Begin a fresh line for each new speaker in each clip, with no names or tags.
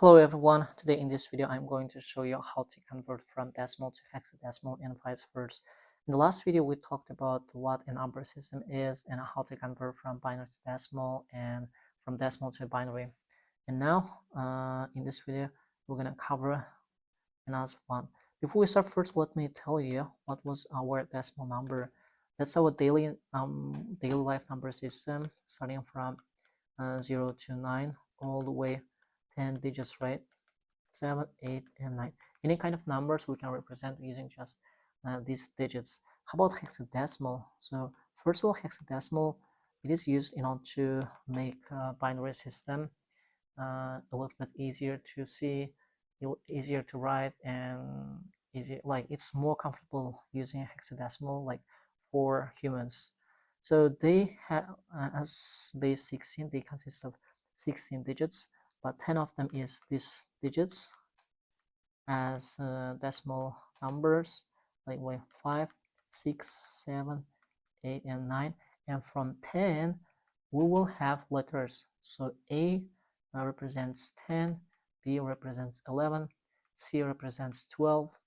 Hello everyone, today in this video I'm going to show you how to convert from decimal to hexadecimal and vice versa. In the last video we talked about what a number system is and how to convert from binary to decimal and from decimal to binary. And now in this video we're going to cover another one. Before we start, first let me tell you what was our decimal number. That's our daily life number system, starting from 0 to 9 all the way 10 digits, right? 7, 8, and 9. Any kind of numbers we can represent using just these digits. How about hexadecimal? So first of all, hexadecimal, it is used in order to make a binary system a little bit easier to see, easier to write, and easier, like it's more comfortable using hexadecimal, like for humans. So they have as base 16, they consist of 16 digits, but 10 of them is these digits as decimal numbers, like 5, 6, 7, 8, and 9. And from 10 we will have letters. So A represents 10, B represents 11, C represents 12,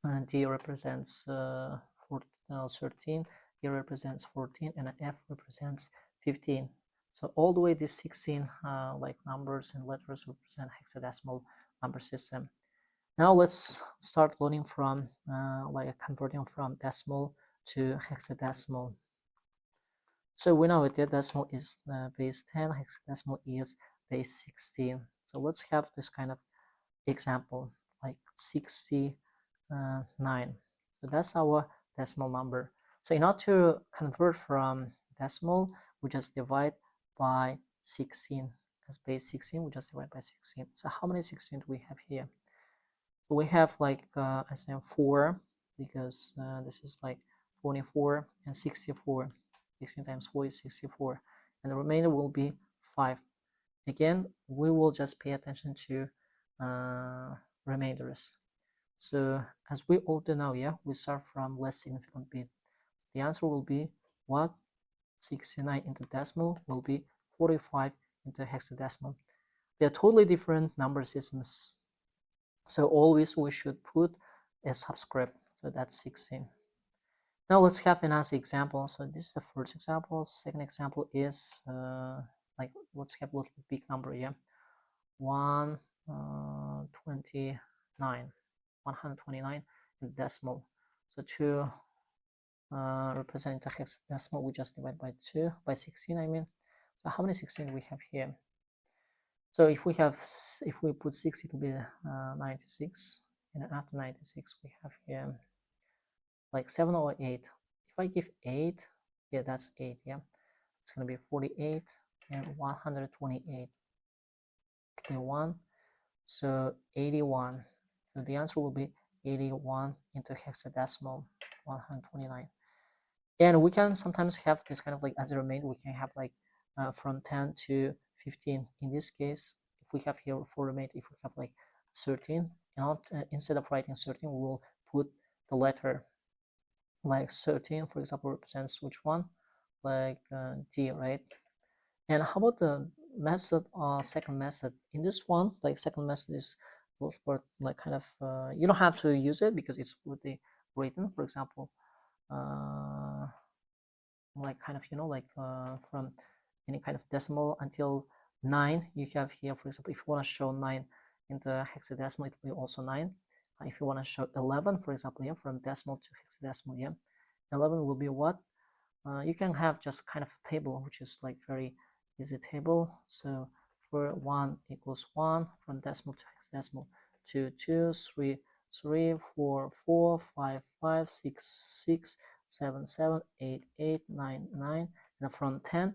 and D represents 13, E represents 14, and F represents 15. So all the way these 16 like numbers and letters represent hexadecimal number system. Now let's start learning from like converting from decimal to hexadecimal. So we know that decimal is base 10, hexadecimal is base 16. So let's have this kind of example, like 69. So that's our decimal number. So in order to convert from decimal, we just divide by 16. As base 16, we just divide by 16. So how many 16 do we have here? So we have like I said 4, because this is like 24 and 64. 16 times 4 is 64, and the remainder will be 5. Again, we will just pay attention to remainders. So as we already know, yeah, we start from less significant bit. The answer will be what? 69 into decimal will be 45 into hexadecimal. They are totally different number systems, so always we should put a subscript. So that's 16. Now let's have another example. So this is the first example. Second example is like, let's have a little big number here. 129 in decimal. So to represent the hexadecimal, we just divide by 2, by 16 I mean. So how many 16 we have here? So if we put 6, it will be 96, and after 96 we have here like 7 or 8. If I give 8, yeah, that's 8, yeah, it's gonna be 48 and 128. 21, so 81. So the answer will be 81 into hexadecimal 129. And we can sometimes have this kind of like as a remainder, we can have like from 10 to 15. In this case, if we have here for remainder, if we have like 13, and instead of writing 13, we will put the letter like 13, for example, represents which one? Like D, right? And how about the method or second method? In this one, like second method is for like kind of you don't have to use it because it's already written. For example, like kind of, you know, like from any kind of decimal until 9, you have here, for example, if you want to show 9 into hexadecimal, it will be also 9. If you want to show 11, for example, yeah, from decimal to hexadecimal, yeah, 11 will be what? You can have just kind of a table, which is like very easy table. So for 1 equals 1, from decimal to hexadecimal, 2, 2, 3, 3, 4, 4, 5, 5, 6, 6, 7, 7, 8, 8, 9, 9, and from 10,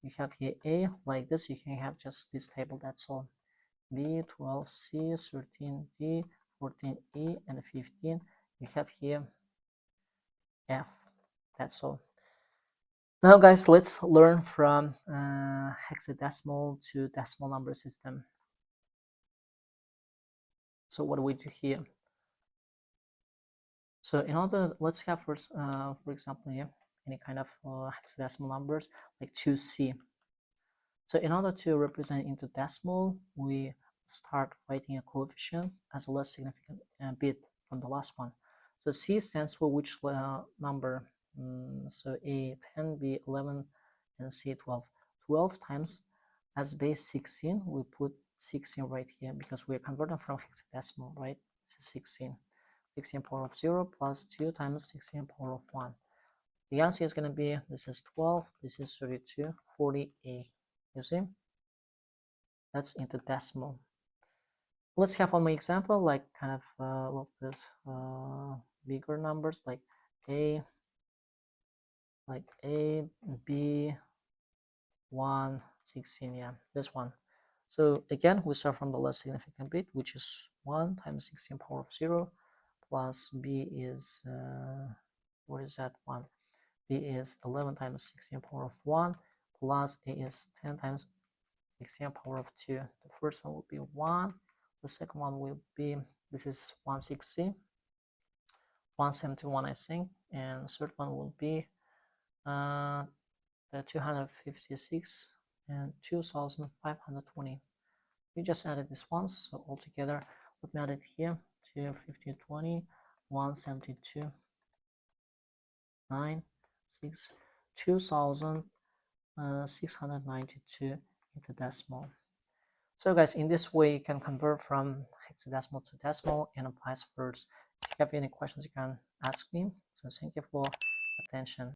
you have here A, like this, you can have just this table, that's all. B, 12, C, 13, D, 14, E, and 15, you have here F, that's all. Now guys, let's learn from hexadecimal to decimal number system. So what do we do here? So in order, let's have first, for example, here, any kind of hexadecimal numbers like 2C. So in order to represent into decimal, we start writing a coefficient as a less significant bit from the last one. So C stands for which number? So A 10, B 11, and C 12. 12 times as base 16, we put 16 right here because we're converting from hexadecimal, right? This is 16. 16 power of 0 plus 2 times 16 power of 1. The answer is going to be, this is 12, this is 32, 48. You see? That's into decimal. Let's have one more example, like kind of a little bit bigger numbers, like A, B, 1, 16, yeah, this one. So again, we start from the less significant bit, which is 1 times 16 power of 0, plus B is, what is that, 1? B is 11 times 16 power of 1, plus A is 10 times 16 power of 2. The first one will be 1, the second one will be, this is 160, 171 I think, and the third one will be the 256 and 2520. We just added this once, so altogether let me add it here: 250, 172, 9, 6, 2692 into decimal. So guys, in this way you can convert from hexadecimal to decimal and vice versa. If you have any questions, you can ask me. So thank you for attention.